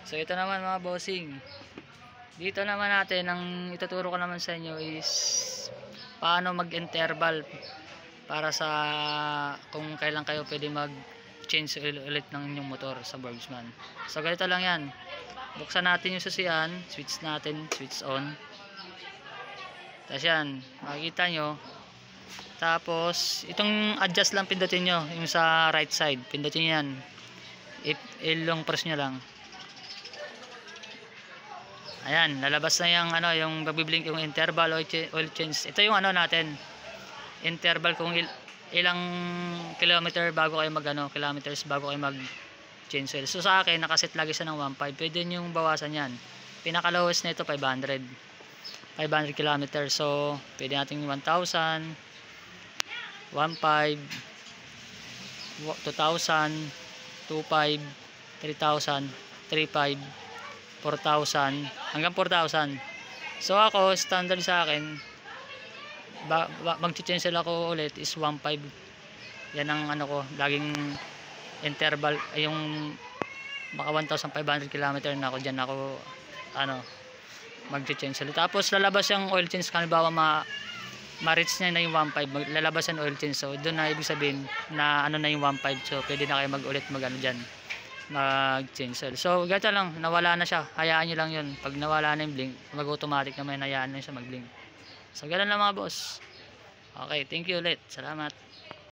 So ito naman mga bossing, dito naman natin ang ituturo ko naman sa inyo is paano mag-interval para sa kung kailan kayo pwede mag change oil ulit ng inyong motor sa Bergsman. So ganito lang yan, buksan natin yung susian, switch natin, switch on, tapos yan, makikita nyo. Tapos itong adjust lang pindutin nyo, yung sa right side pindutin nyo yan, ilong press nyo lang. Ayan, lalabas na yung ano, yung magbi-blink yung interval oil change. Ito yung ano natin, interval kung ilang kilometer bago kayo kilometers bago kayo mag change oil. So sa akin nakaset lagi siya ng 1.5. Pwede niyo yung bawasan yan. Pinaka lowest nito 500 kilometers. So pwede nating 1,000, 1.5, 2,000, 2,500, 3,000, 3,500, 4,000 hanggang 4,000. So ako standard sa akin mag-change ako ulit is 1.5. Yan ang ano ko, laging interval, yung baka 1,500 km na ako diyan ako ano mag-change ulit. Tapos lalabas yung oil change kanibawa ma-reach niya na yung 1.5, lalabas yung oil change. So doon na ibig sabihin na ano na yung 1.5. So pwede na kayo mag-ulit mag-ano diyan, mag-change oil. So ganito lang, nawala na siya, hayaan nyo lang yun. Pag nawala na yung blink, mag-automatic naman, hayaan na siya mag-blink. So ganun lang mga boss. Okay, thank you ulit, salamat.